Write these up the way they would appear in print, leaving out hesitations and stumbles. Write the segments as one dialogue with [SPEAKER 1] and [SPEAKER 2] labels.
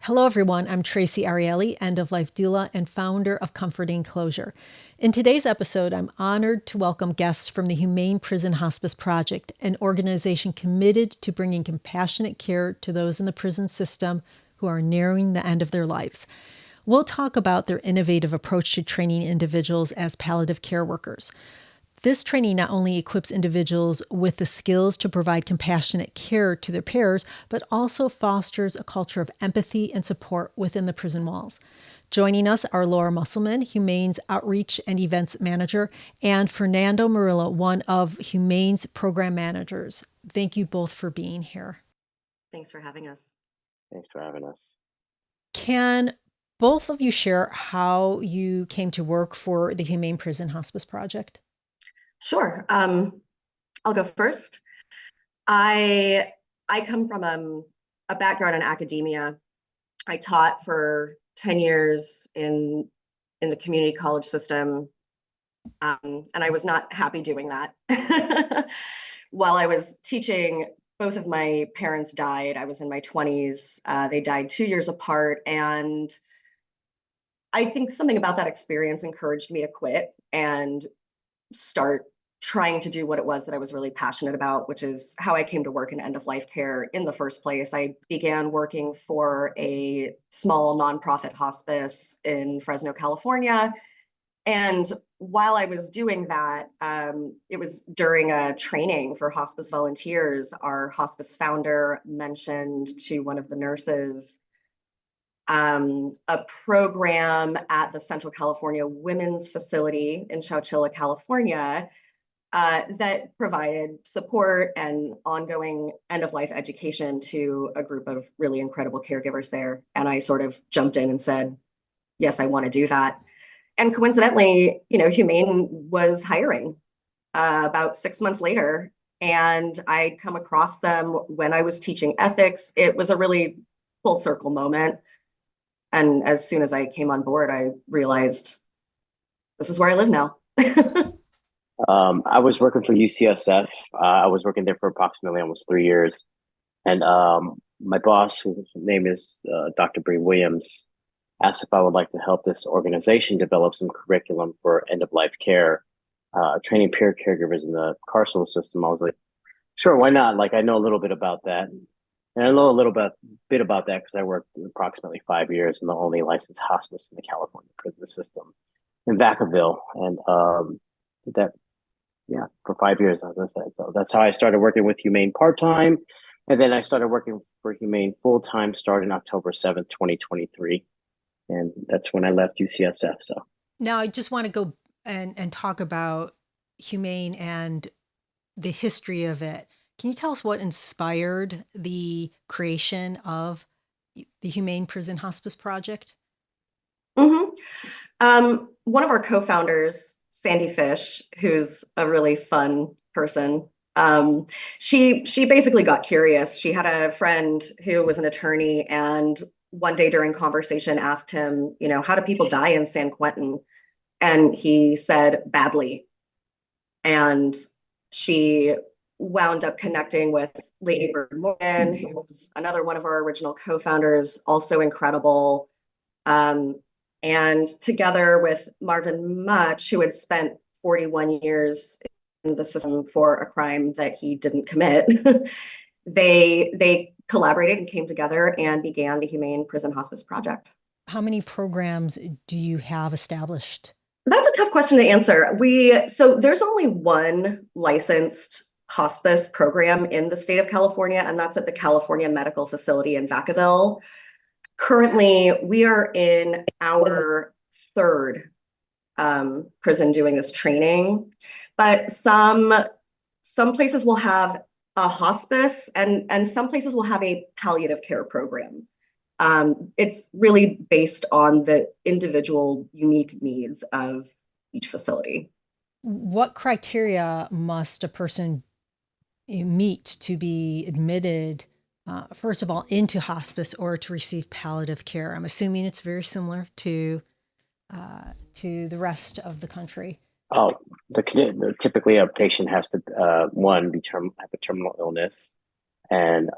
[SPEAKER 1] Hello, everyone. I'm Traci Arieli, end-of-life doula and founder of Comforting Closure. In today's episode, I'm honored to welcome guests from the Humane Prison Hospice Project, an organization committed to bringing compassionate care to those in the prison system who are nearing the end of their lives. We'll talk about their innovative approach to training individuals as palliative care workers. This training not only equips individuals with the skills to provide compassionate care to their peers, but also fosters a culture of empathy and support within the prison walls. Joining us are Laura Musselman, Humane's Outreach and Events Manager, and Fernando Murillo, one of Humane's Program Managers. Thank you both for being here.
[SPEAKER 2] Thanks for having us.
[SPEAKER 3] Thanks for having us.
[SPEAKER 1] Can both of you share how you came to work for the Humane Prison Hospice Project?
[SPEAKER 2] Sure. I'll go first. I come from a background in academia. I taught for 10 years in the community college system, and I was not happy doing that. While I was teaching, both of my parents died. I was in my 20s. They died 2 years apart, and I think something about that experience encouraged me to quit and start trying to do what it was that I was really passionate about, which is how I came to work in end-of-life care in the first place. I began working for a small nonprofit hospice in Fresno, California. And while I was doing that, it was during a training for hospice volunteers. Our hospice founder mentioned to one of the nurses a program at the Central California Women's Facility in Chowchilla, California, that provided support and ongoing end-of-life education to a group of really incredible caregivers there. And I sort of jumped in and said, yes, I want to do that. And coincidentally, Humane was hiring about 6 months later, and I'd come across them when I was teaching ethics. It was a really full circle moment. And as soon as I came on board, I realized this is where I live now.
[SPEAKER 3] I was working for UCSF. I was working there for approximately almost 3 years. And my boss, whose name is Dr. Bree Williams, asked if I would like to help this organization develop some curriculum for end-of-life care, training peer caregivers in the carceral system. I was like, sure, why not? Like, I know a little bit about that. And I know a little bit about that because I worked approximately 5 years in the only licensed hospice in the California prison system in Vacaville. And did that, for 5 years, as I said. So that's how I started working with Humane part-time. And then I started working for Humane full-time starting October 7th, 2023. And that's when I left UCSF. So
[SPEAKER 1] now I just want to go and talk about Humane and the history of it. Can you tell us what inspired the creation of the Humane Prison Hospice Project?
[SPEAKER 2] Mm-hmm. One of our co-founders, Sandy Fish, who's a really fun person, she basically got curious. She had a friend who was an attorney, and one day during conversation asked him, how do people die in San Quentin? And he said, badly. And she wound up connecting with Lady Bird Morgan, who was another one of our original co-founders, also incredible. And together with Marvin Much, who had spent 41 years in the system for a crime that he didn't commit, they collaborated and came together and began the Humane Prison Hospice Project.
[SPEAKER 1] How many programs do you have established?
[SPEAKER 2] That's a tough question to answer. So there's only one licensed hospice program in the state of California, and that's at the California Medical Facility in Vacaville. Currently, we are in our third prison doing this training, but some places will have a hospice and some places will have a palliative care program. It's really based on the individual unique needs of each facility.
[SPEAKER 1] What criteria must a person meet to be admitted, first of all, into hospice or to receive palliative care? I'm assuming it's very similar to the rest of the country.
[SPEAKER 3] Typically a patient has to, one, have a terminal illness, And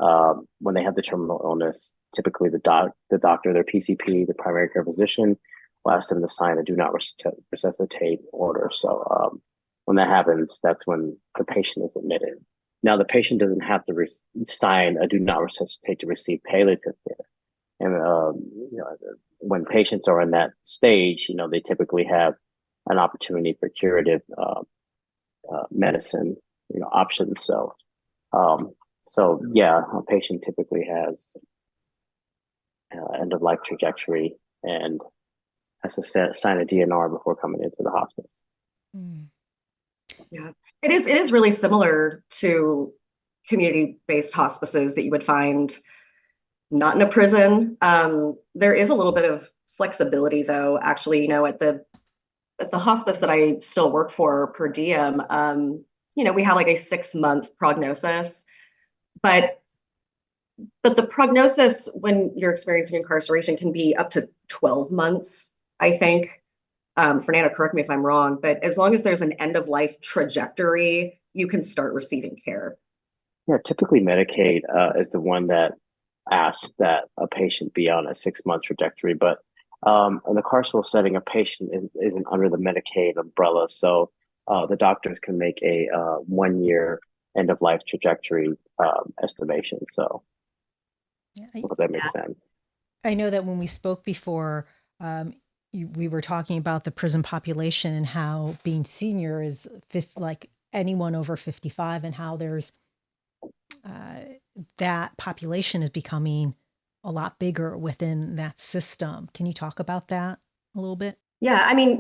[SPEAKER 3] when they have the terminal illness, typically the doctor, their PCP, the primary care physician, will ask them to sign a do not resuscitate order. So when that happens, that's when the patient is admitted. Now, the patient doesn't have to sign a do not resuscitate to receive palliative care. And when patients are in that stage, they typically have an opportunity for curative medicine, options. So yeah, a patient typically has end of life trajectory and has to sign a DNR before coming into the hospice.
[SPEAKER 1] Mm.
[SPEAKER 2] Yeah, it is really similar to community-based hospices that you would find not in a prison. There is a little bit of flexibility, though. Actually, at the hospice that I still work for per diem, we have like a 6-month prognosis, but the prognosis when you're experiencing incarceration can be up to 12 months, I think. Fernando, correct me if I'm wrong, but as long as there's an end of life trajectory, you can start receiving care.
[SPEAKER 3] Yeah, typically Medicaid is the one that asks that a patient be on a 6-month trajectory, but in the carceral setting, a patient isn't under the Medicaid umbrella, so the doctors can make a 1-year end of life trajectory estimation. So, I hope that makes sense.
[SPEAKER 1] I know that when we spoke before, we were talking about the prison population and how being senior is like anyone over 55, and how there's that population is becoming a lot bigger within that system. Can you talk about that a little bit?
[SPEAKER 2] Yeah, I mean,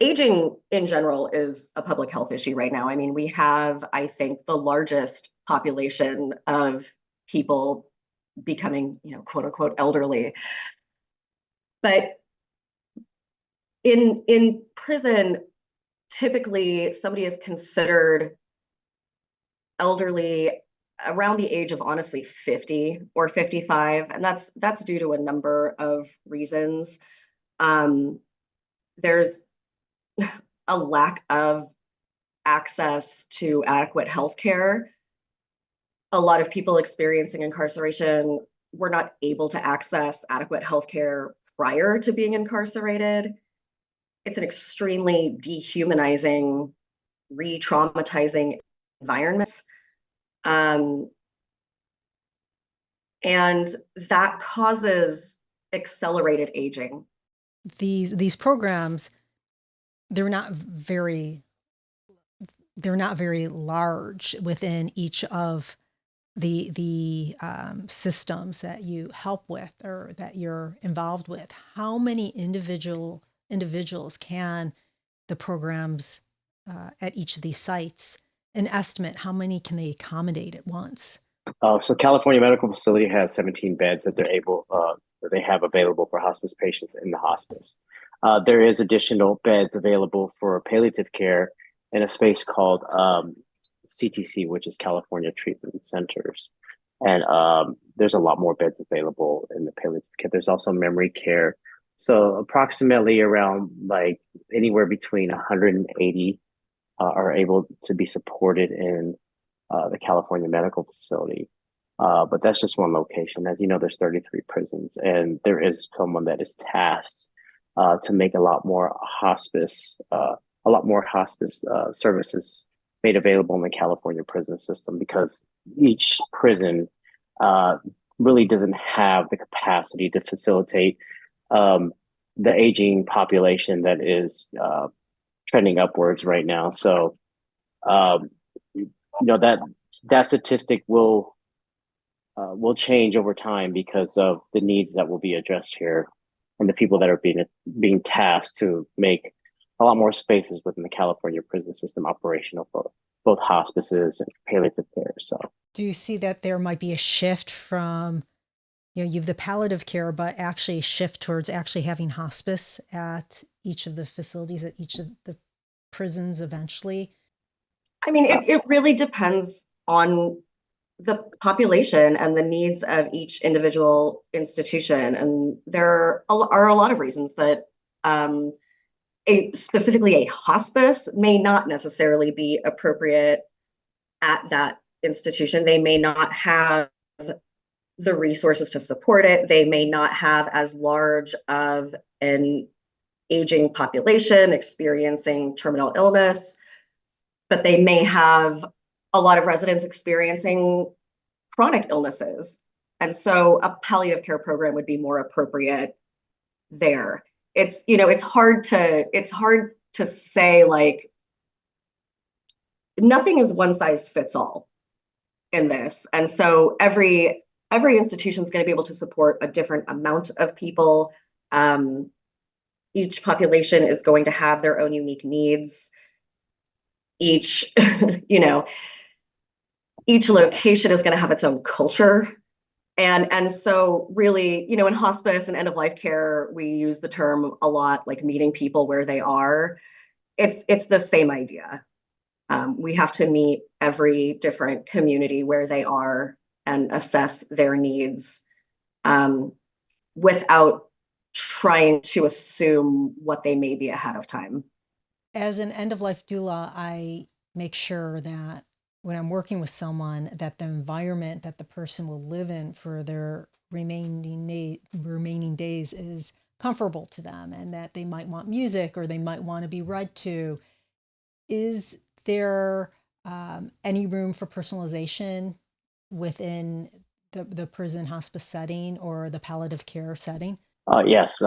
[SPEAKER 2] aging in general is a public health issue right now. I mean, we have, I think, the largest population of people becoming, quote unquote, elderly. But in prison, typically somebody is considered elderly around the age of, honestly, 50 or 55, and that's due to a number of reasons. There's a lack of access to adequate health care. A lot of people experiencing incarceration were not able to access adequate health care prior to being incarcerated. It's an extremely dehumanizing, re-traumatizing environment. And that causes accelerated aging.
[SPEAKER 1] These programs, they're not very large within each of the systems that you help with or that you're involved with. How many individuals can the programs at each of these sites, an estimate, how many can they accommodate at once?
[SPEAKER 3] So California Medical Facility has 17 beds that they have available for hospice patients in the hospice. There is additional beds available for palliative care in a space called CTC, which is California Treatment Centers. And there's a lot more beds available in the palliative care. There's also memory care. So approximately around like anywhere between 180 are able to be supported in the California Medical Facility. But that's just one location. As you know, there's 33 prisons, and there is someone that is tasked to make a lot more hospice services made available in the California prison system, because each prison really doesn't have the capacity to facilitate the aging population that is trending upwards right now. So, that statistic will change over time because of the needs that will be addressed here, and the people that are being tasked to make a lot more spaces within the California prison system operational for both hospices and palliative care. So,
[SPEAKER 1] do you see that there might be a shift from, you have the palliative care, but actually a shift towards actually having hospice at each of the facilities, at each of the prisons eventually?
[SPEAKER 2] I mean, it really depends on the population and the needs of each individual institution. And there are a lot of reasons that specifically a hospice may not necessarily be appropriate at that institution. They may not have the resources to support it. They may not have as large of an aging population experiencing terminal illness, but they may have a lot of residents experiencing chronic illnesses. And so a palliative care program would be more appropriate there. It's, it's hard to say, like, nothing is one size fits all in this. And so every institution is going to be able to support a different amount of people. Each population is going to have their own unique needs. Each, each location is going to have its own culture. And so really, in hospice and end of life care, we use the term a lot, like meeting people where they are. It's the same idea. We have to meet every different community where they are and assess their needs without trying to assume what they may be ahead of time.
[SPEAKER 1] As an end-of-life doula, I make sure that when I'm working with someone, that the environment that the person will live in for their remaining days is comfortable to them, and that they might want music or they might want to be read to. Is there any room for personalization within the prison hospice setting or the palliative care setting?
[SPEAKER 3] Yes.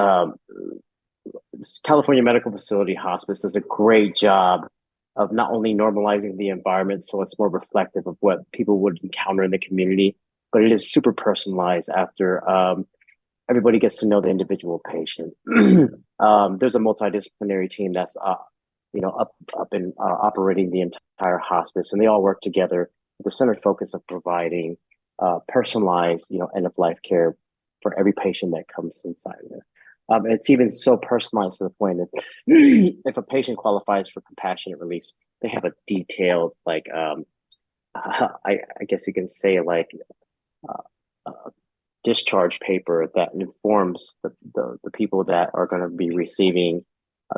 [SPEAKER 3] California Medical Facility Hospice does a great job of not only normalizing the environment so it's more reflective of what people would encounter in the community, but it is super personalized after everybody gets to know the individual patient. There's a multidisciplinary team that's up and operating the entire hospice, and they all work together with the centered focus of providing personalized, end of life care for every patient that comes inside of there. It's even so personalized to the point that if a patient qualifies for compassionate release, they have a detailed, I guess you can say, like discharge paper that informs the people that are going to be receiving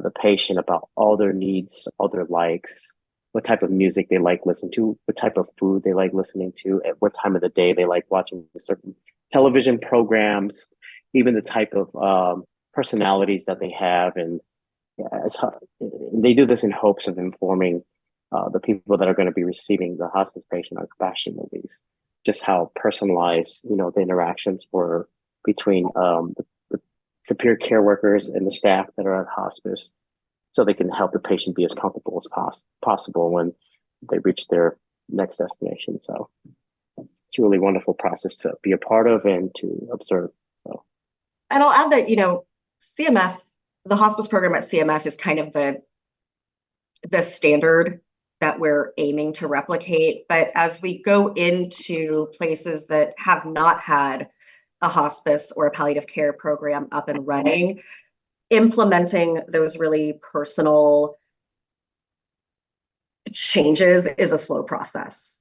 [SPEAKER 3] the patient about all their needs, all their likes, what type of music they like listening to, what type of food they like listening to, at what time of the day they like watching certain television programs, even the type of personalities that they have. And they do this in hopes of informing the people that are going to be receiving the hospice patient on compassionate release, just how personalized, the interactions were between the peer care workers and the staff that are at hospice, so they can help the patient be as comfortable as possible when they reach their next destination. So it's a really wonderful process to be a part of and to observe. So,
[SPEAKER 2] and I'll add that, CMF, the hospice program at CMF is kind of the standard that we're aiming to replicate. But as we go into places that have not had a hospice or a palliative care program up and running, implementing those really personal changes is a slow process.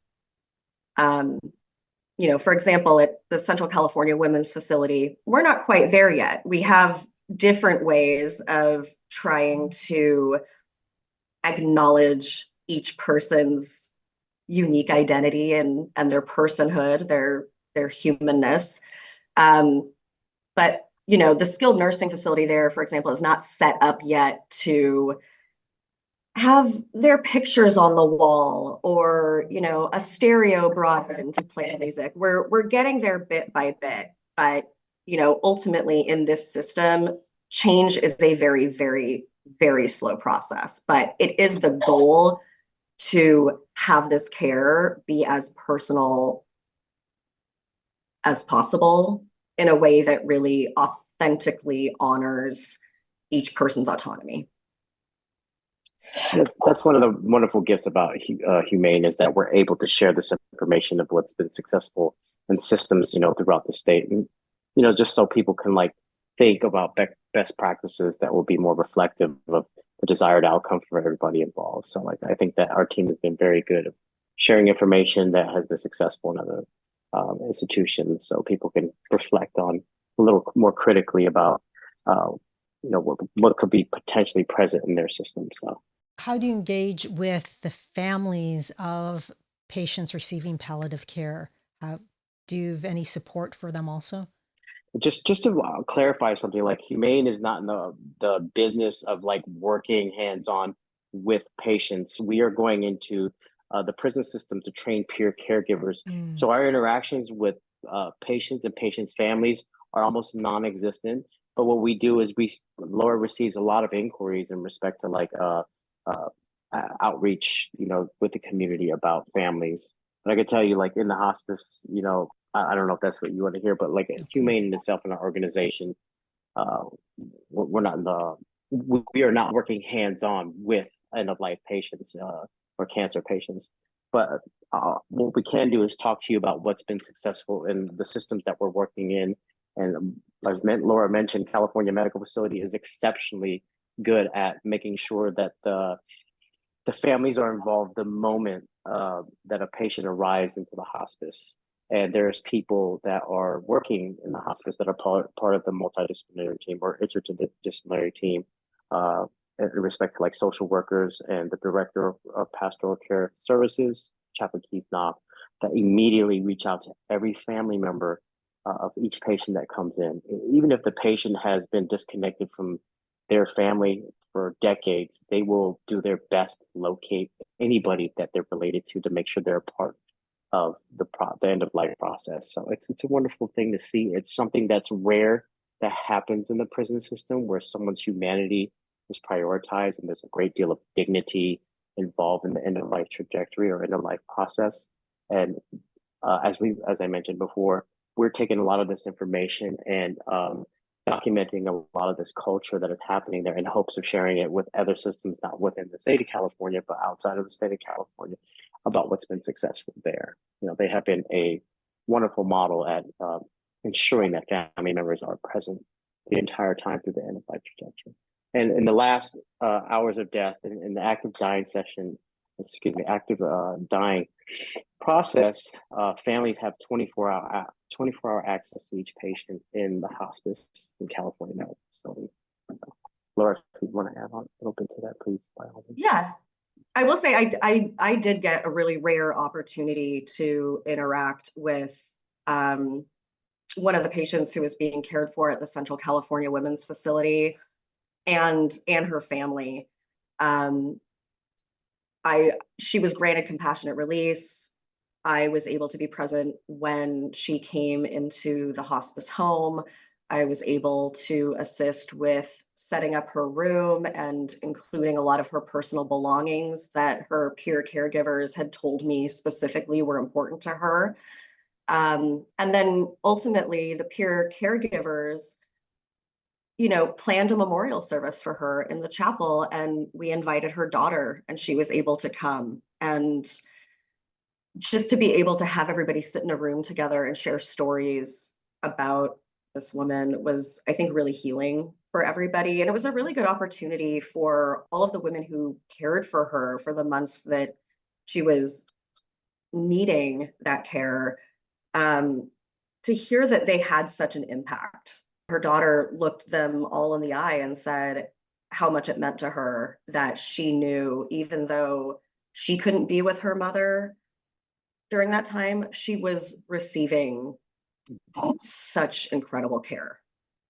[SPEAKER 2] For example, at the Central California Women's Facility, we're not quite there yet. We have different ways of trying to acknowledge each person's unique identity and their personhood, their humanness. But the skilled nursing facility there, for example, is not set up yet to have their pictures on the wall or, a stereo brought in to play music. We're getting there bit by bit, but ultimately in this system, change is a very, very, very slow process, but it is the goal to have this care be as personal as possible in a way that really authentically honors each person's autonomy.
[SPEAKER 3] That's one of the wonderful gifts about Humane, is that we're able to share this information of what's been successful in systems, throughout the state, and just so people can think about best practices that will be more reflective of the desired outcome for everybody involved. So I think that our team has been very good at sharing information that has been successful in other institutions, so people can reflect on a little more critically about what could be potentially present in their system. So
[SPEAKER 1] how do you engage with the families of patients receiving palliative care? Do you have any support for them also?
[SPEAKER 3] Just to clarify something, like Humane is not in the business of like working hands-on with patients. We are going into the prison system to train peer caregivers. So our interactions with patients and patients' families are almost non-existent. But what we do is Laura receives a lot of inquiries in respect to like outreach, with the community about families. But I could tell you, like in the hospice, I don't know if that's what you want to hear, but like Humane in itself in our organization, we're not in we are not working hands-on with end-of-life patients or cancer patients. But what we can do is talk to you about what's been successful in the systems that we're working in. And as Laura mentioned, California Medical Facility is exceptionally good at making sure that the families are involved the moment that a patient arrives into the hospice. And there's people that are working in the hospice that are part of the multidisciplinary team or interdisciplinary team in respect to like social workers and the director of pastoral care services, Chaplain Keith Knopp, that immediately reach out to every family member of each patient that comes in. Even if the patient has been disconnected from their family for decades, they will do their best to locate anybody that they're related to make sure they're a part of the end of life process. So it's a wonderful thing to see. It's something that's rare that happens in the prison system, where someone's humanity is prioritized and there's a great deal of dignity involved in the end of life trajectory or end of life process. And as I mentioned before, we're taking a lot of this information and documenting a lot of this culture that is happening there in hopes of sharing it with other systems, not within the state of California, but outside of the state of California, about what's been successful there. They have been a wonderful model at ensuring that family members are present the entire time through the end of life trajectory. And in the last hours of death, in the active dying dying process, families have 24-hour access to each patient in the hospice in California Medical Facility. Laura, if you want to add on a little bit to that, please, by all means.
[SPEAKER 2] Yeah, I will say I did get a really rare opportunity to interact with one of the patients who was being cared for at the Central California Women's Facility and her family. She was granted compassionate release. I was able to be present when she came into the hospice home. I was able to assist with setting up her room and including a lot of her personal belongings that her peer caregivers had told me specifically were important to her. And then ultimately the peer caregivers, planned a memorial service for her in the chapel, and we invited her daughter and she was able to come. And just to be able to have everybody sit in a room together and share stories about this woman was, I think, really healing for everybody. And it was a really good opportunity for all of the women who cared for her for the months that she was needing that care, to hear that they had such an impact. Her daughter looked them all in the eye and said how much it meant to her that she knew, even though she couldn't be with her mother during that time, she was receiving such incredible care.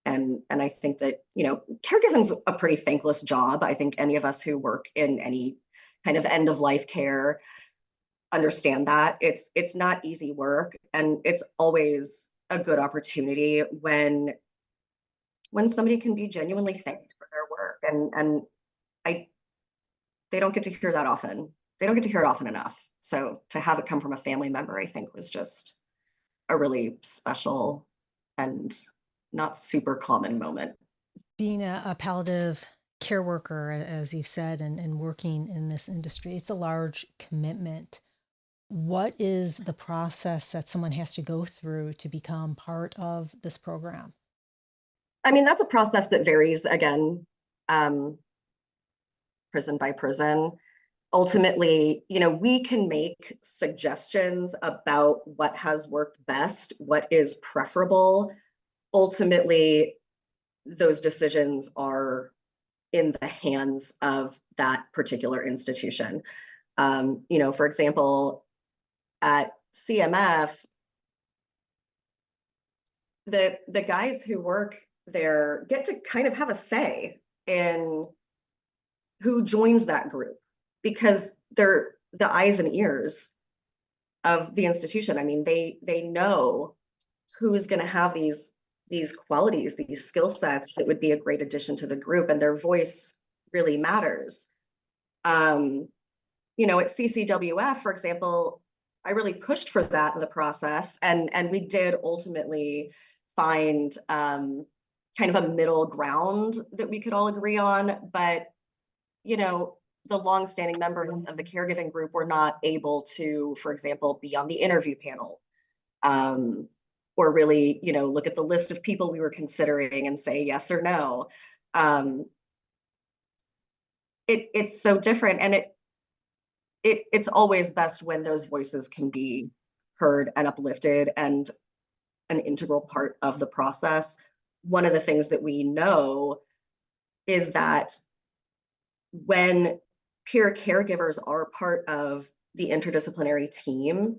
[SPEAKER 2] And I think that, caregiving's a pretty thankless job. I think any of us who work in any kind of end of life care understand that it's not easy work, and it's always a good opportunity when somebody can be genuinely thanked for their work. And they don't get to hear that often. They don't get to hear it often enough. So to have it come from a family member, I think, was just a really special and not super common moment.
[SPEAKER 1] Being a palliative care worker, as you've said, and working in this industry, it's a large commitment. What is the process that someone has to go through to become part of this program?
[SPEAKER 2] I mean, that's a process that varies, again, prison by prison. Ultimately, we can make suggestions about what has worked best, what is preferable. Ultimately, those decisions are in the hands of that particular institution. For example, at CMF, the guys who work there get to kind of have a say in who joins that group, because they're the eyes and ears of the institution. I mean, they know who is going to have these qualities, these skill sets that would be a great addition to the group, and their voice really matters. You know, at CCWF, for example, I really pushed for that in the process, and we did ultimately find kind of a middle ground that we could all agree on. But, you know, the longstanding members of the caregiving group were not able to, for example, be on the interview panel, or really, you know, look at the list of people we were considering and say yes or no. It's so different, and it's always best when those voices can be heard and uplifted and an integral part of the process. One of the things that we know is that when peer caregivers are part of the interdisciplinary team,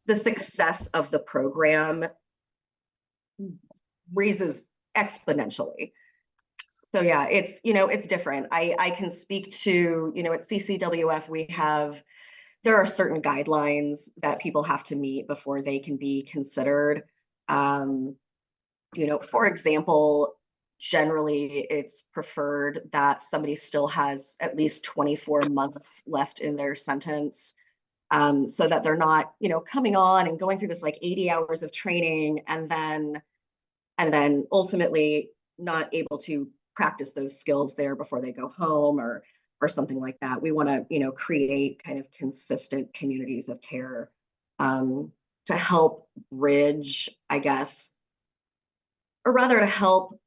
[SPEAKER 2] the success of the program raises exponentially. So yeah, it's, you know, it's different. I can speak to, you know, at CCWF, there are certain guidelines that people have to meet before they can be considered. You know, for example, generally it's preferred that somebody still has at least 24 months left in their sentence, so that they're not, you know, coming on and going through this like 80 hours of training and then ultimately not able to practice those skills there before they go home or something like that. We want to, you know, create kind of consistent communities of care, to help bridge, I guess, or rather to help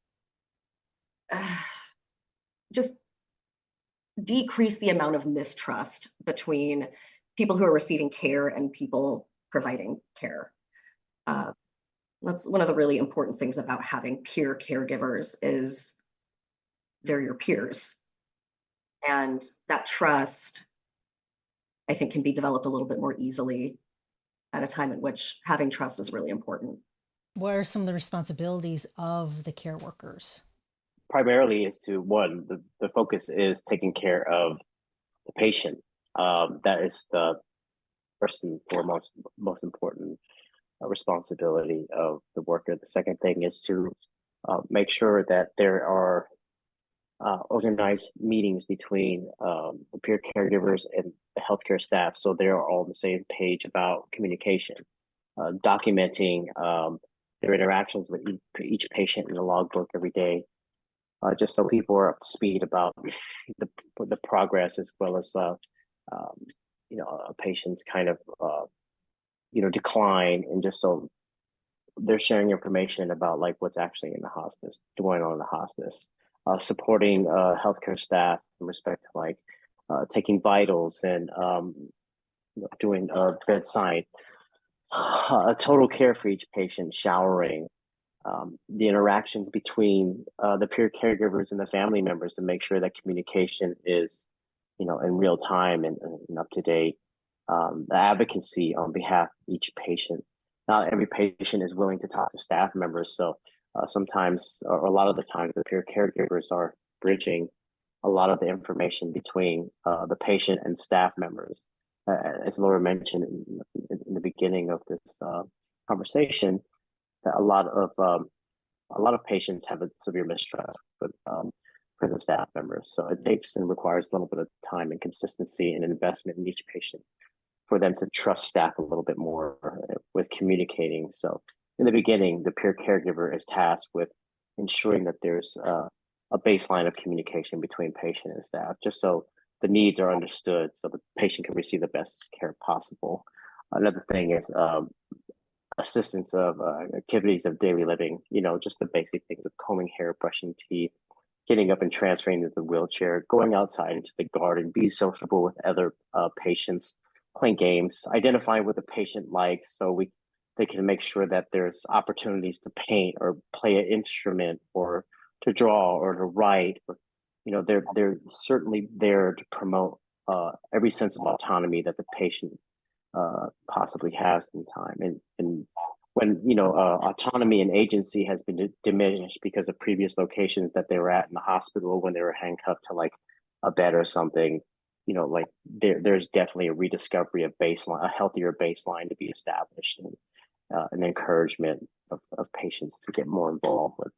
[SPEAKER 2] just decrease the amount of mistrust between people who are receiving care and people providing care. That's one of the really important things about having peer caregivers is they're your peers. And that trust, I think, can be developed a little bit more easily at a time in which having trust is really important.
[SPEAKER 1] What are some of the responsibilities of the care workers?
[SPEAKER 3] Primarily is to one, the focus is taking care of the patient. That is the first and foremost most important responsibility of the worker. The second thing is to make sure that there are organized meetings between the peer caregivers and the healthcare staff, so they're all on the same page about communication, documenting their interactions with each patient in the logbook every day, just so people are up to speed about the progress, as well as you know, a patient's kind of you know, decline, and just so they're sharing information about like what's actually in the hospice, going on in the hospice, supporting healthcare staff in respect to like taking vitals and you know, doing bedside total care for each patient, showering, the interactions between the peer caregivers and the family members to make sure that communication is, you know, in real time and up to date. The advocacy on behalf of each patient. Not every patient is willing to talk to staff members, so sometimes, or a lot of the time, the peer caregivers are bridging a lot of the information between the patient and staff members. As Laura mentioned in the beginning of this conversation, that a lot of patients have a severe mistrust with prison staff members. So it takes and requires a little bit of time and consistency and investment in each patient for them to trust staff a little bit more with communicating. So in the beginning, the peer caregiver is tasked with ensuring that there's a baseline of communication between patient and staff, just so the needs are understood, so the patient can receive the best care possible. Another thing is assistance of activities of daily living, you know, just the basic things of combing hair, brushing teeth, getting up and transferring to the wheelchair, going outside into the garden, be sociable with other patients, playing games, identifying what the patient likes, so they can make sure that there's opportunities to paint or play an instrument or to draw or to write. Or, you know, they're certainly there to promote every sense of autonomy that the patient possibly have some time. And when, autonomy and agency has been diminished because of previous locations that they were at in the hospital when they were handcuffed to like a bed or something, like there's definitely a rediscovery of baseline, a healthier baseline to be established, and an encouragement of patients to get more involved with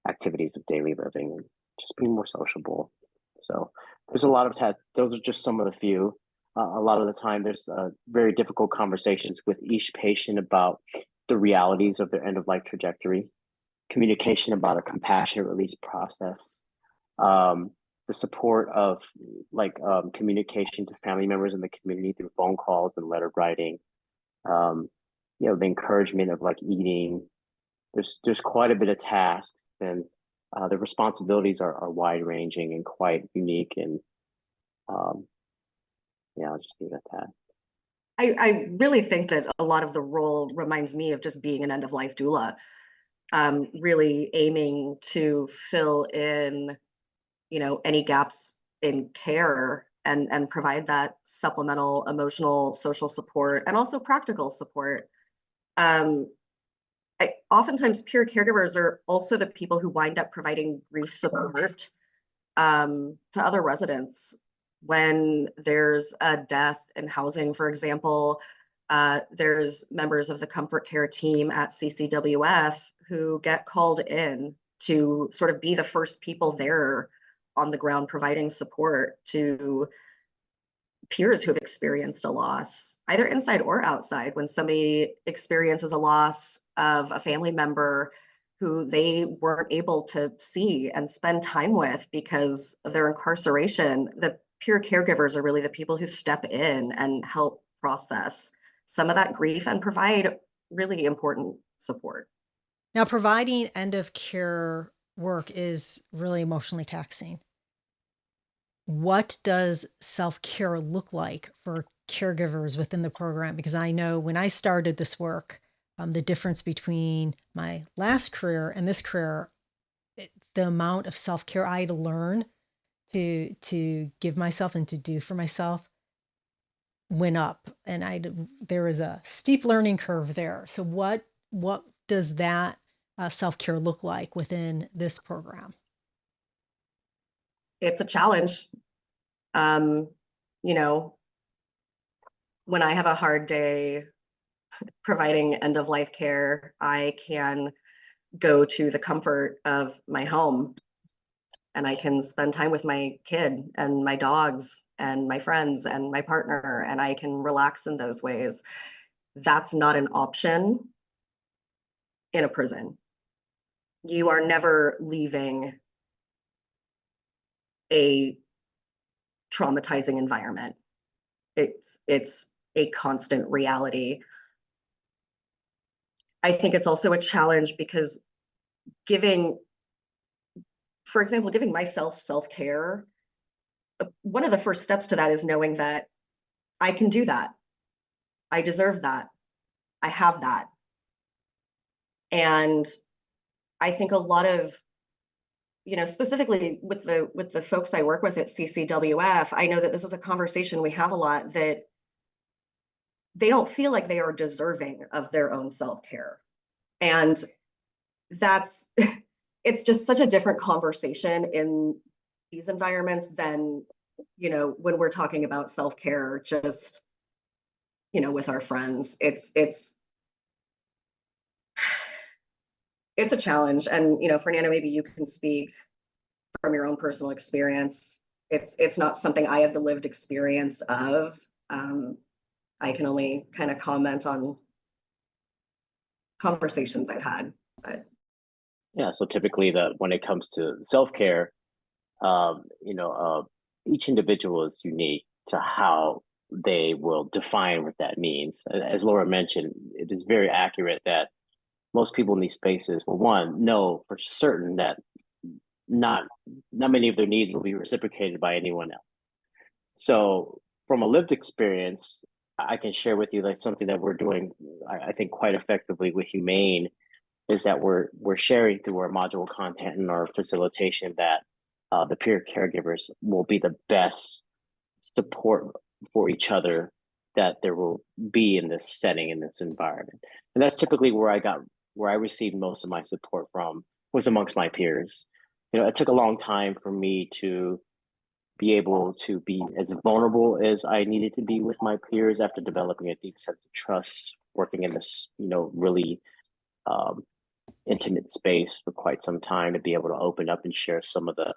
[SPEAKER 3] activities of daily living and just being more sociable. So there's a lot of those are just some of the few. A lot of the time, there's very difficult conversations with each patient about the realities of their end of life trajectory, communication about a compassionate release process, the support of communication to family members in the community through phone calls and letter writing, the encouragement of like eating. There's quite a bit of tasks, and the responsibilities are wide ranging and quite unique. And I'll just leave it at that.
[SPEAKER 2] I really think that a lot of the role reminds me of just being an end of life doula, really aiming to fill in, any gaps in care and provide that supplemental emotional, social support, and also practical support. Oftentimes peer caregivers are also the people who wind up providing grief support to other residents when there's a death in housing, for example. There's members of the comfort care team at CCWF who get called in to sort of be the first people there on the ground providing support to peers who have experienced a loss, either inside or outside. When somebody experiences a loss of a family member who they weren't able to see and spend time with because of their incarceration, the peer caregivers are really the people who step in and help process some of that grief and provide really important support.
[SPEAKER 1] Now, providing end of care work is really emotionally taxing. What does self-care look like for caregivers within the program? Because I know when I started this work, the difference between my last career and this career, the amount of self-care I had to learn to give myself and to do for myself went up, and there was a steep learning curve there. So what does that self-care look like within this program?
[SPEAKER 2] It's a challenge. When I have a hard day providing end of life care, I can go to the comfort of my home and I can spend time with my kid and my dogs and my friends and my partner, and I can relax in those ways. That's not an option in a prison. You are never leaving a traumatizing environment. It's a constant reality. I think it's also a challenge because for example, giving myself self-care, one of the first steps to that is knowing that I can do that. I deserve that. I have that. And I think a lot of, specifically with the folks I work with at CCWF, I know that this is a conversation we have a lot, that they don't feel like they are deserving of their own self-care. And it's just such a different conversation in these environments than, when we're talking about self-care, just, with our friends. It's a challenge. And, Fernando, maybe you can speak from your own personal experience. It's not something I have the lived experience of. I can only kind of comment on conversations I've had. But
[SPEAKER 3] Yeah, so typically when it comes to self-care, each individual is unique to how they will define what that means. As Laura mentioned, it is very accurate that most people in these spaces will, one, know for certain that not many of their needs will be reciprocated by anyone else. So from a lived experience, I can share with you like something that we're doing, I think, quite effectively with Humane, is that we're sharing through our module content and our facilitation that the peer caregivers will be the best support for each other that there will be in this setting, in this environment. And that's typically where I received most of my support from, was amongst my peers. It took a long time for me to be able to be as vulnerable as I needed to be with my peers after developing a deep sense of trust, working in this, really um, intimate space for quite some time, to be able to open up and share some of the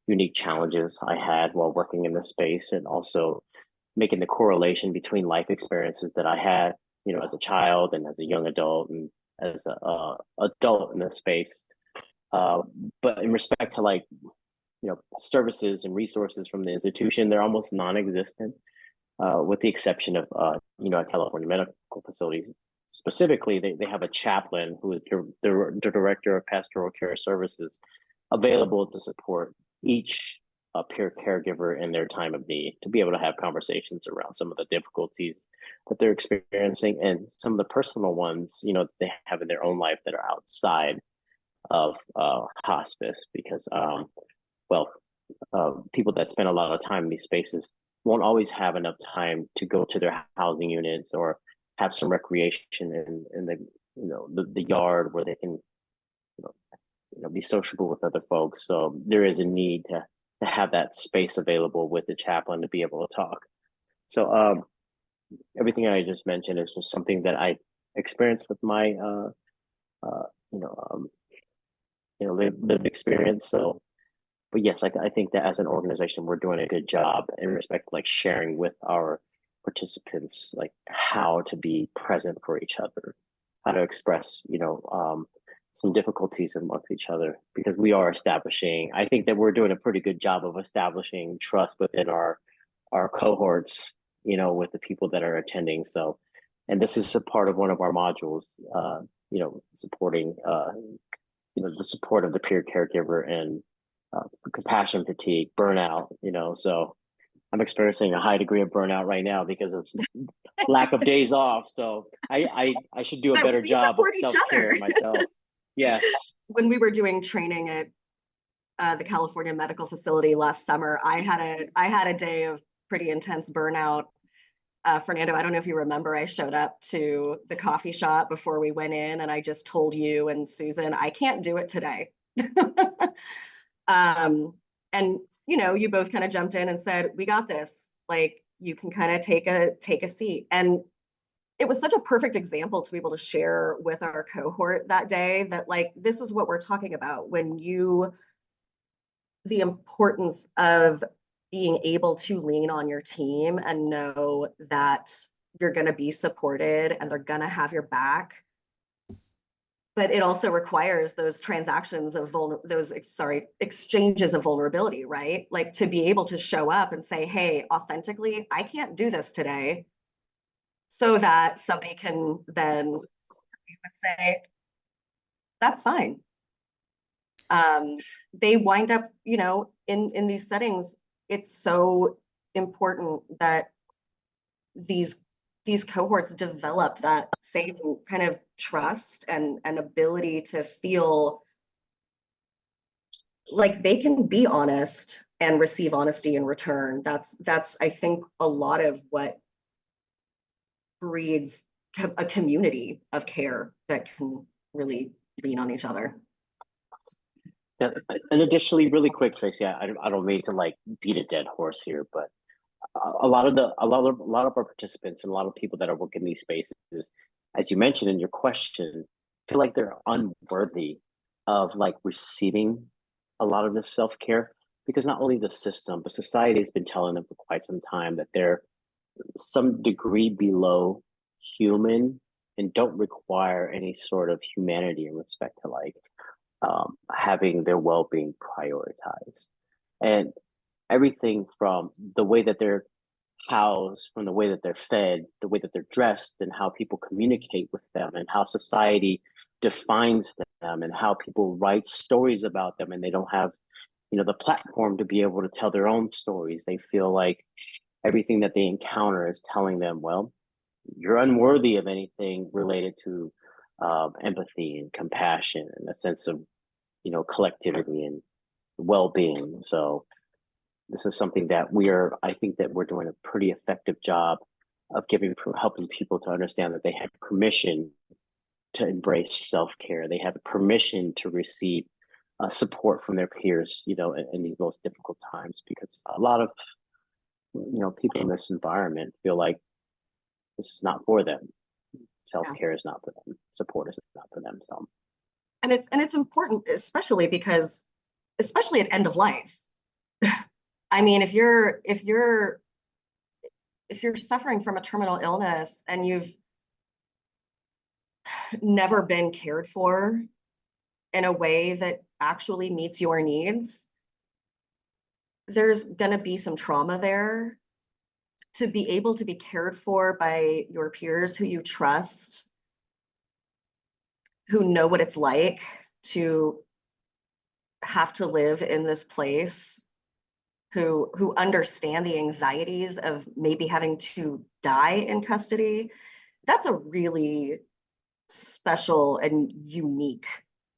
[SPEAKER 3] unique challenges I had while working in this space, and also making the correlation between life experiences that I had, as a child and as a young adult and as a adult in this space. But in respect to services and resources from the institution, they're almost non-existent, with the exception of, at California medical facilities. Specifically, they have a chaplain who is the director of pastoral care services, available to support each peer caregiver in their time of need, to be able to have conversations around some of the difficulties that they're experiencing, and some of the personal ones, they have in their own life that are outside of hospice, because people that spend a lot of time in these spaces won't always have enough time to go to their housing units or have some recreation in the yard where they can be sociable with other folks. So there is a need to have that space available with the chaplain to be able to talk. So everything I just mentioned is just something that I experienced with my lived experience. So, but yes, I think that as an organization, we're doing a good job in respect to sharing with our participants how to be present for each other, how to express some difficulties amongst each other, because we are establishing, I think that we're doing a pretty good job of establishing trust within our cohorts, with the people that are attending. So, and this is a part of one of our modules, supporting the support of the peer caregiver and compassion fatigue, burnout, so I'm experiencing a high degree of burnout right now because of lack of days off. So I should do a better job of self-care myself. Yes.
[SPEAKER 2] When we were doing training at the California medical facility last summer, I had a day of pretty intense burnout. Fernando, I don't know if you remember, I showed up to the coffee shop before we went in, and I just told you and Susan, I can't do it today. And you both kind of jumped in and said, we got this. You can kind of take a seat. And it was such a perfect example to be able to share with our cohort that day, that this is what we're talking about when the importance of being able to lean on your team and know that you're going to be supported and they're going to have your back. But it also requires those transactions of exchanges of vulnerability, right? To be able to show up and say, hey, authentically, I can't do this today, so that somebody can then say, that's fine. They wind up, in these settings, it's so important that these cohorts develop that same kind of trust and ability to feel like they can be honest and receive honesty in return. That's I think a lot of what breeds a community of care that can really lean on each other.
[SPEAKER 3] Yeah, and additionally, really quick, Traci, I don't mean to beat a dead horse here, but a lot of our participants and a lot of people that are working in these spaces, as you mentioned in your question, feel like they're unworthy of receiving a lot of this self-care, because not only the system, but society has been telling them for quite some time that they're some degree below human and don't require any sort of humanity in respect to having their well-being prioritized. And everything from the way that they're housed, from the way that they're fed, the way that they're dressed, and how people communicate with them, and how society defines them, and how people write stories about them, and they don't have the platform to be able to tell their own stories. They feel like everything that they encounter is telling them, well, you're unworthy of anything related to empathy and compassion and a sense of collectivity and well-being. So this is something that I think that we're doing a pretty effective job of helping people to understand that they have permission to embrace self-care. They have permission to receive support from their peers, in these most difficult times, because a lot of, people in this environment feel like this is not for them. Self-care is not for them. Support is not for them. So,
[SPEAKER 2] and it's important, especially because, especially at end of life. I mean, if you're suffering from a terminal illness and you've never been cared for in a way that actually meets your needs, there's going to be some trauma there. To be able to be cared for by your peers who you trust, who know what it's like to have to live in this place, who understand the anxieties of maybe having to die in custody, that's a really special and unique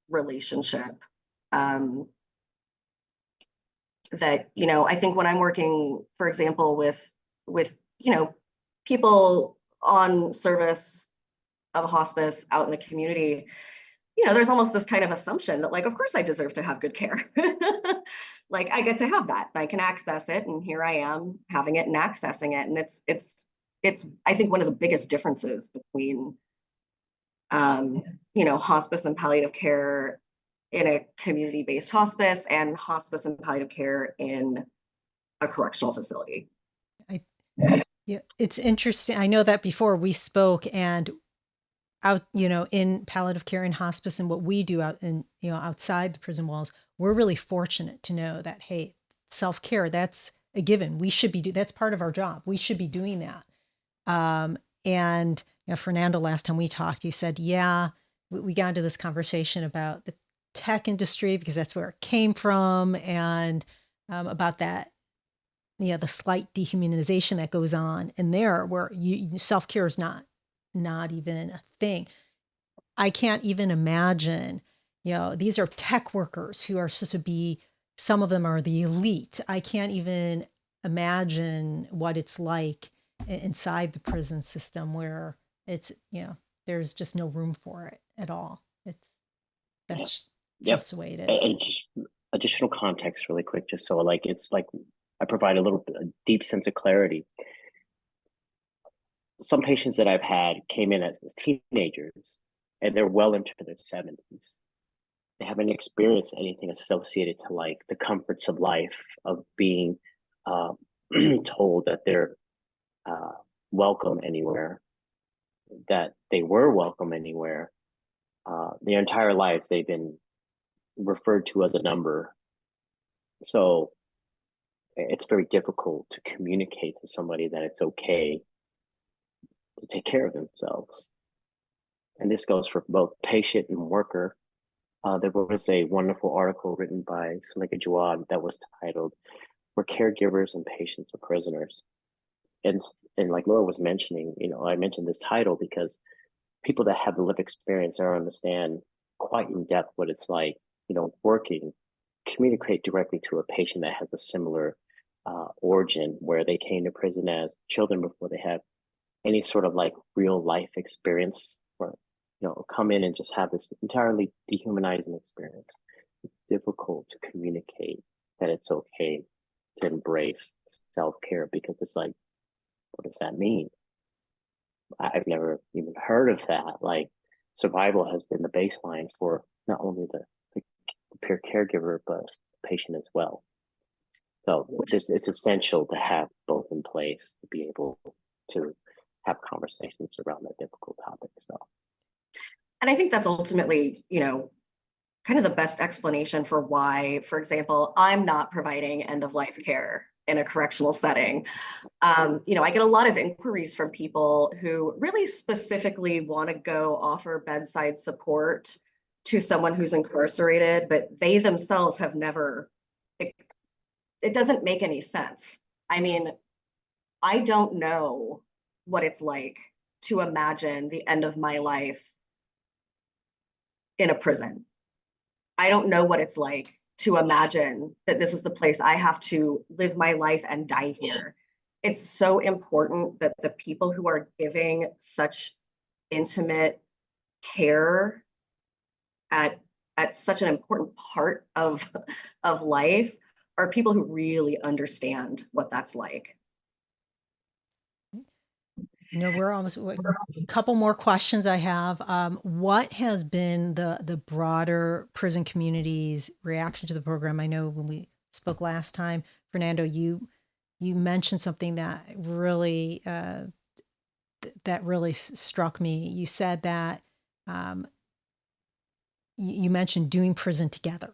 [SPEAKER 2] relationship. That, I think when I'm working, for example, with people on service of a hospice out in the community, there's almost this kind of assumption that, like, of course I deserve to have good care. Like, I get to have that, I can access it, and here I am having it and accessing it. And it's I think one of the biggest differences between hospice and palliative care in a community-based hospice and hospice and palliative care in a correctional facility.
[SPEAKER 1] Yeah, it's interesting. I know that before we spoke, and out, in palliative care and hospice and what we do out in, outside the prison walls, we're really fortunate to know that, hey, self-care, that's a given. We should be that's part of our job. We should be doing that. And Fernando, last time we talked, he said, yeah, we got into this conversation about the tech industry because that's where it came from, and about that, the slight dehumanization that goes on in there, where self-care is not even a thing. I can't even imagine, these are tech workers who are supposed to be, some of them are the elite. I can't even imagine what it's like inside the prison system, where it's, there's just no room for it at all. That's just the way it is.
[SPEAKER 3] And just additional context really quick, just so it's like I provide a deep sense of clarity. Some patients that I've had came in as teenagers, and they're well into their 70s. They haven't experienced anything associated to like the comforts of life, of being told that they're welcome anywhere, that they were welcome anywhere. Their entire lives, they've been referred to as a number. So it's very difficult to communicate to somebody that it's okay to take care of themselves. And this goes for both patient and worker. There was a wonderful article written by Suleika Jawad that was titled, "Where Caregivers and Patients Are Prisoners." And like Laura was mentioning, I mentioned this title because people that have the lived experience or understand quite in depth what it's like, communicate directly to a patient that has a similar origin, where they came to prison as children before they have any sort of like real life experience, or come in and just have this entirely dehumanizing experience. It's difficult to communicate that it's okay to embrace self-care, because it's like, what does that mean? I've never even heard of that. Like, survival has been the baseline for not only the peer caregiver, but the patient as well. So it's essential to have both in place to be able to have conversations around that difficult topic. So,
[SPEAKER 2] and I think that's ultimately, kind of the best explanation for why, for example, I'm not providing end of life care in a correctional setting. I get a lot of inquiries from people who really specifically want to go offer bedside support to someone who's incarcerated, but they themselves have never, it doesn't make any sense. I mean, I don't know what it's like to imagine the end of my life in a prison. I don't know what it's like to imagine that this is the place I have to live my life and die here it's so important that the people who are giving such intimate care at such an important part of life are people who really understand what that's like.
[SPEAKER 1] We're almost a couple more questions I have. What has been the broader prison community's reaction to the program? I know when we spoke last time, Fernando, you mentioned something that really struck me. You said that you mentioned doing prison together.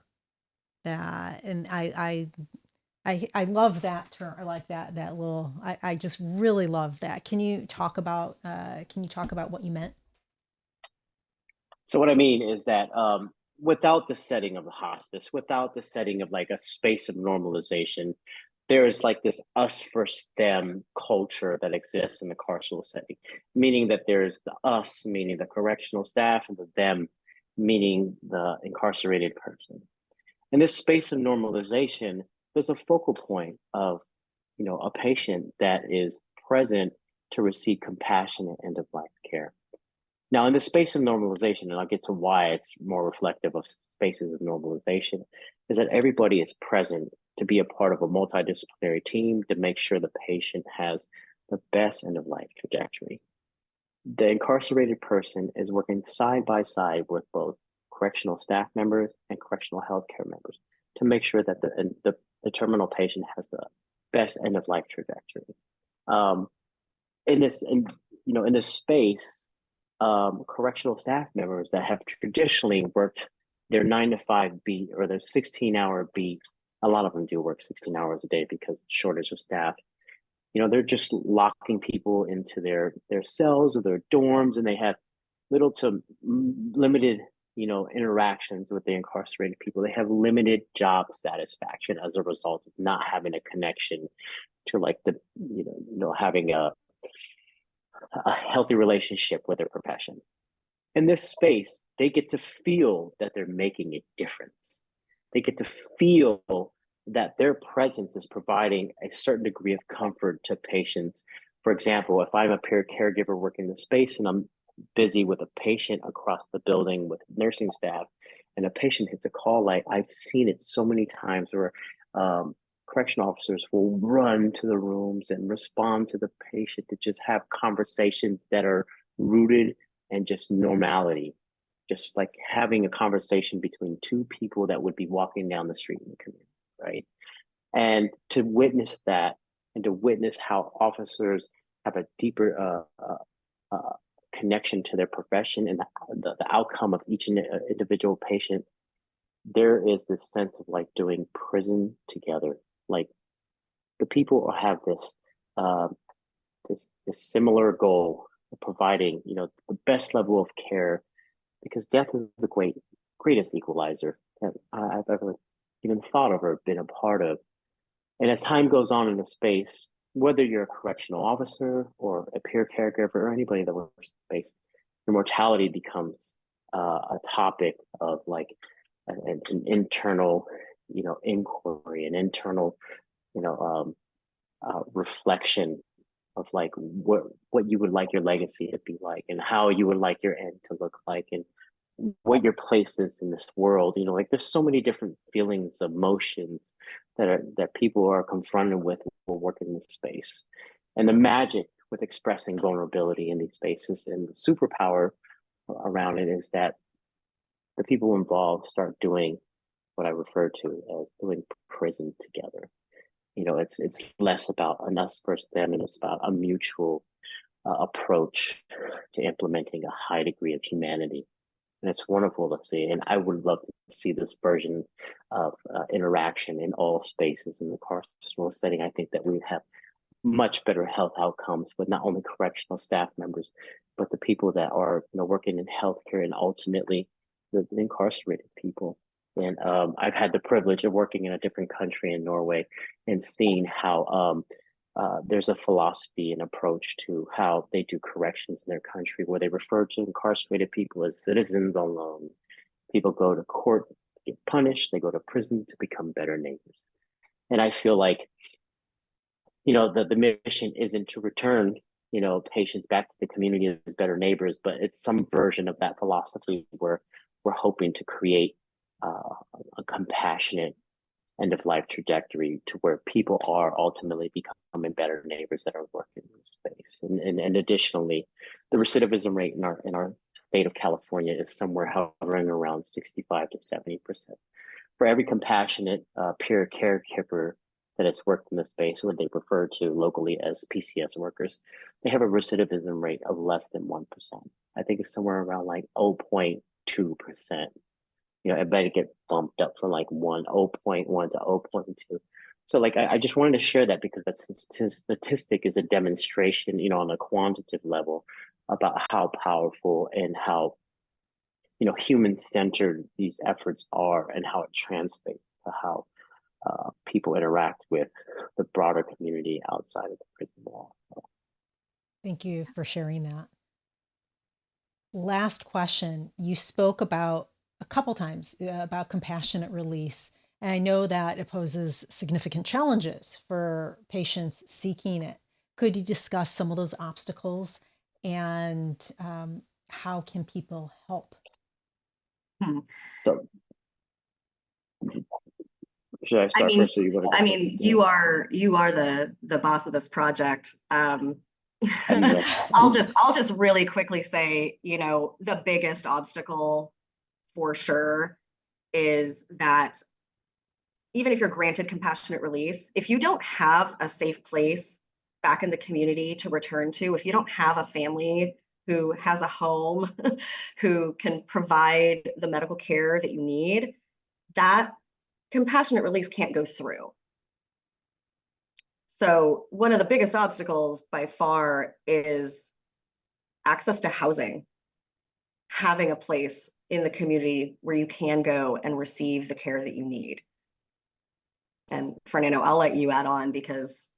[SPEAKER 1] And I love that term. I like that little. I just really love that. Can you talk about what you meant?
[SPEAKER 3] So what I mean is that without the setting of the hospice, without the setting of like a space of normalization, there is like this us versus them culture that exists in the carceral setting, meaning that there's the us, meaning the correctional staff, and the them, meaning the incarcerated person. In this space of normalization, there's a focal point of, a patient that is present to receive compassionate end of life care. Now, in the space of normalization, and I'll get to why it's more reflective of spaces of normalization, is that everybody is present to be a part of a multidisciplinary team to make sure the patient has the best end of life trajectory. The incarcerated person is working side by side with both correctional staff members and correctional healthcare members to make sure that the terminal patient has the best end of life trajectory. In this space, correctional staff members that have traditionally worked their 9 to 5 beat or their 16-hour beat. A lot of them do work 16 hours a day because shortage of staff. They're just locking people into their cells or their dorms, and they have little to limited, interactions with the incarcerated people. They have limited job satisfaction as a result of not having a connection to like having a healthy relationship with their profession. In this space, they get to feel that they're making a difference. They get to feel that their presence is providing a certain degree of comfort to patients. For example, if I'm a peer caregiver working the space and I'm busy with a patient across the building with nursing staff, and a patient hits a call light, I've seen it so many times where correction officers will run to the rooms and respond to the patient to just have conversations that are rooted in just normality, just like having a conversation between two people that would be walking down the street in the community, right? And to witness that and to witness how officers have a deeper connection to their profession and the outcome of each individual patient, there is this sense of like doing prison together. Like the people have this similar goal of providing, the best level of care, because death is the greatest equalizer that I've ever even thought of or been a part of. And as time goes on in the space, whether you're a correctional officer or a peer caregiver or anybody that works in space, your mortality becomes a topic of like an internal, inquiry, an internal, reflection of like what you would like your legacy to be like and how you would like your end to look like and what your place is in this world. Like there's so many different feelings, emotions that people are confronted with when working in this space. And the magic with expressing vulnerability in these spaces and the superpower around it is that the people involved start doing what I refer to as doing prison together. It's less about an us versus them, and it's about a mutual approach to implementing a high degree of humanity. And it's wonderful to see. And I would love to see this version of interaction in all spaces in the carceral setting. I think that we would have much better health outcomes with not only correctional staff members, but the people that are working in healthcare and ultimately the incarcerated people. And I've had the privilege of working in a different country in Norway and seeing how there's a philosophy and approach to how they do corrections in their country where they refer to incarcerated people as citizens on loan. People go to court to get punished, they go to prison to become better neighbors. And I feel like the mission isn't to return, patients back to the community as better neighbors, but it's some version of that philosophy where we're hoping to create a compassionate end of life trajectory to where people are ultimately becoming better neighbors that are working in this space. And additionally, the recidivism rate in our state of California is somewhere hovering around 65 to 70%. For every compassionate peer caregiver that has worked in the space, what they refer to locally as PCS workers, they have a recidivism rate of less than 1%. I think it's somewhere around like 0.2%. It better get bumped up from like 0.1 to 0.2. So like I just wanted to share that because that statistic is a demonstration, on a quantitative level about how powerful and how human-centered these efforts are and how it translates to how people interact with the broader community outside of the prison wall.
[SPEAKER 1] Thank you for sharing that. Last question. You spoke about a couple times about compassionate release. And I know that it poses significant challenges for patients seeking it. Could you discuss some of those obstacles and how can people help?
[SPEAKER 3] So should I start first, or you want to go?
[SPEAKER 2] I mean, you are the boss of this project. I'll just really quickly say, the biggest obstacle for sure is that even if you're granted compassionate release, if you don't have a safe place back in the community to return to, if you don't have a family who has a home, who can provide the medical care that you need, that compassionate release can't go through. So one of the biggest obstacles by far is access to housing, having a place in the community where you can go and receive the care that you need. And Fernando, I'll let you add on because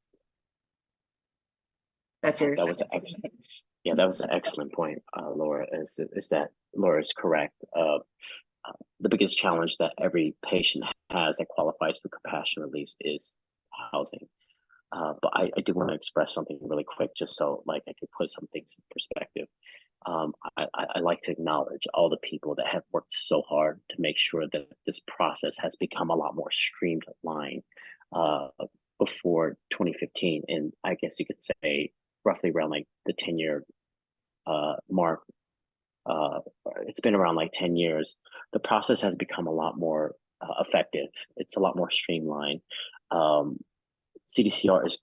[SPEAKER 2] that's yours.
[SPEAKER 3] That was an excellent point, Laura. Is that Laura is correct. The biggest challenge that every patient has that qualifies for compassionate release is housing. But I do want to express something really quick, just so like I could put some things in perspective. I like to acknowledge all the people that have worked so hard to make sure that this process has become a lot more streamlined before 2015. And I guess you could say roughly around like the 10-year mark. It's been around like 10 years. The process has become a lot more effective. It's a lot more streamlined. CDCR is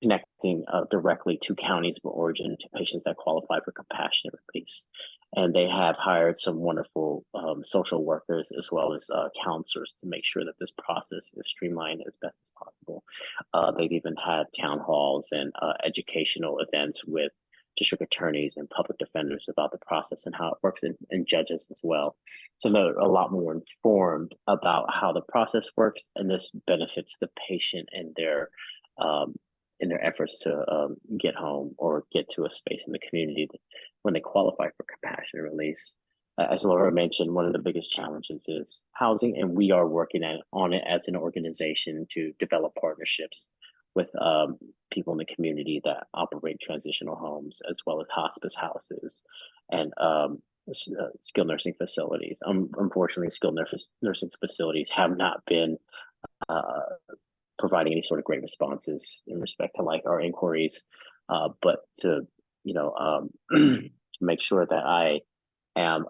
[SPEAKER 3] connecting directly to counties of origin to patients that qualify for compassionate release. And they have hired some wonderful social workers as well as counselors to make sure that this process is streamlined as best as possible. They've even had town halls and educational events with district attorneys and public defenders about the process and how it works, and judges as well. So they're a lot more informed about how the process works, and this benefits the patient and in their efforts to get home or get to a space in the community when they qualify for compassionate release. As Laura mentioned, one of the biggest challenges is housing, and we are working on it as an organization to develop partnerships with people in the community that operate transitional homes, as well as hospice houses and skilled nursing facilities. Unfortunately, skilled nursing facilities have not been providing any sort of great responses in respect to like our inquiries, but to to make sure that I am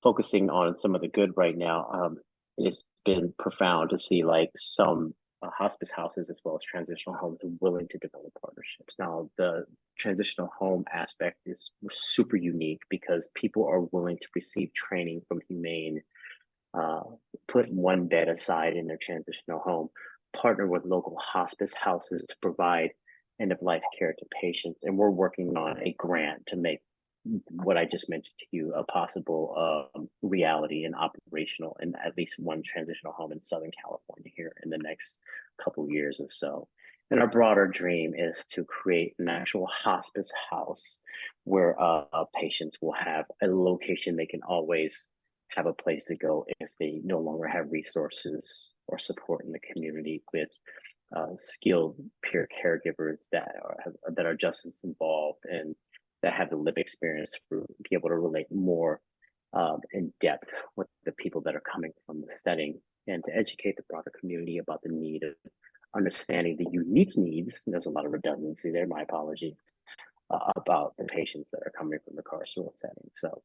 [SPEAKER 3] focusing on some of the good right now. It's been profound to see like some hospice houses as well as transitional homes are willing to develop partnerships. Now, the transitional home aspect is super unique because people are willing to receive training from Humane, put one bed aside in their transitional home, partner with local hospice houses to provide end-of-life care to patients. And we're working on a grant to make what I just mentioned to you a possible reality and operational in at least one transitional home in Southern California here in the next couple of years or so. And our broader dream is to create an actual hospice house where patients will have a location they can always have a place to go if they no longer have resources or support in the community with skilled peer caregivers that are just as involved and that have the lived experience to be able to relate more in depth with the people that are coming from the setting, and to educate the broader community about the need of understanding the unique needs. There's a lot of redundancy there, my apologies, about the patients that are coming from the carceral setting. So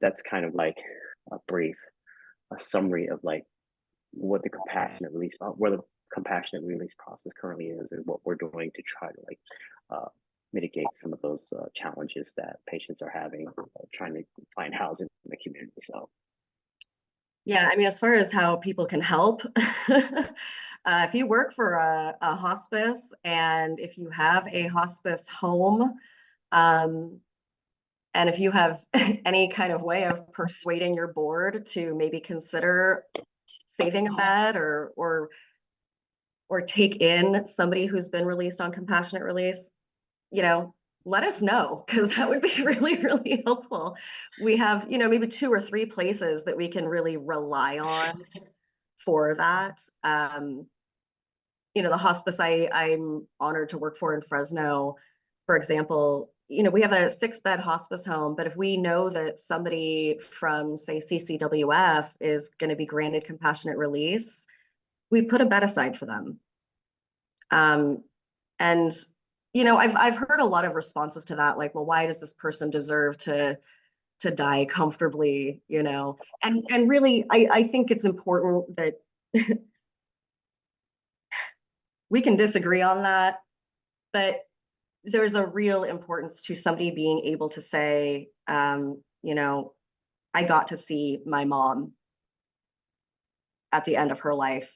[SPEAKER 3] that's kind of like a summary of like what the compassionate release, where the compassionate release process currently is, and what we're doing to try to like mitigate some of those challenges that patients are having trying to find housing in the community. So
[SPEAKER 2] yeah, I mean, as far as how people can help, if you work for a hospice and if you have a hospice home, um, and if you have any kind of way of persuading your board to maybe consider saving a bed or take in somebody who's been released on compassionate release, you know, let us know, because that would be really, really helpful. We have, you know, maybe 2 or 3 places that we can really rely on for that. You know, the hospice I'm honored to work for in Fresno, for example, you know, we have a 6-bed hospice home, but if we know that somebody from, say, CCWF is going to be granted compassionate release, we put a bed aside for them. And you know, I've heard a lot of responses to that, like, well, why does this person deserve to die comfortably, you know? And really, I think it's important that we can disagree on that, but there's a real importance to somebody being able to say, you know, I got to see my mom at the end of her life.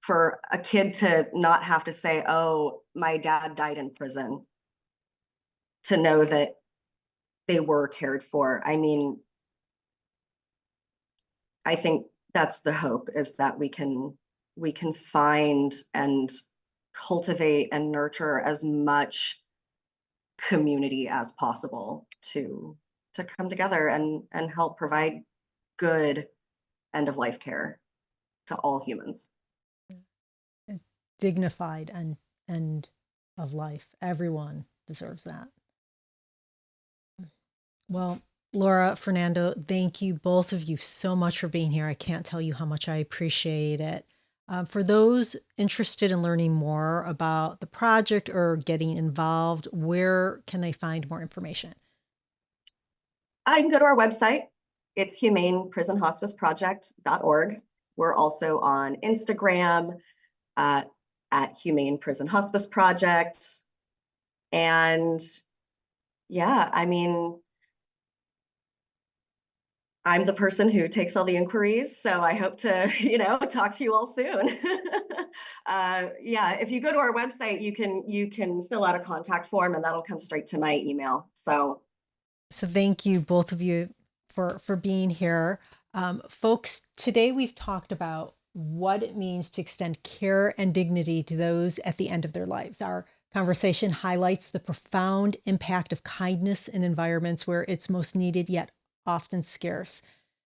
[SPEAKER 2] For a kid to not have to say, oh, my dad died in prison, to know that they were cared for. I mean, I think that's the hope, is that we can find and cultivate and nurture as much community as possible to come together and help provide good end of life care to all humans.
[SPEAKER 1] Dignified and end of life. Everyone deserves that. Well, Laura, Fernando, thank you both of you so much for being here. I can't tell you how much I appreciate it. For those interested in learning more about the project or getting involved, where can they find more information?
[SPEAKER 2] I can go to our website. It's humaneprisonhospiceproject.org. We're also on Instagram at Humane Prison Hospice Project. And yeah, I mean, I'm the person who takes all the inquiries, so I hope to, you know, talk to you all soon. Yeah, if you go to our website, you can fill out a contact form, and that'll come straight to my email. So
[SPEAKER 1] thank you both of you for being here, folks. Today we've talked about what it means to extend care and dignity to those at the end of their lives. Our conversation highlights the profound impact of kindness in environments where it's most needed, yet often scarce.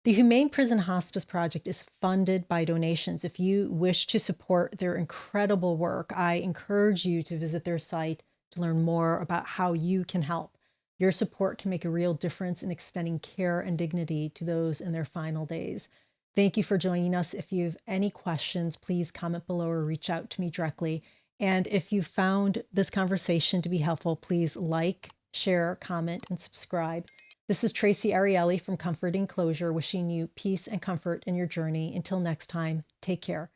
[SPEAKER 1] The Humane Prison Hospice Project is funded by donations. If you wish to support their incredible work, I encourage you to visit their site to learn more about how you can help. Your support can make a real difference in extending care and dignity to those in their final days. Thank you for joining us. If you have any questions, please comment below or reach out to me directly. And if you found this conversation to be helpful, please like, share, comment, and subscribe. This is Traci Arieli from Comforting Closure, wishing you peace and comfort in your journey. Until next time, take care.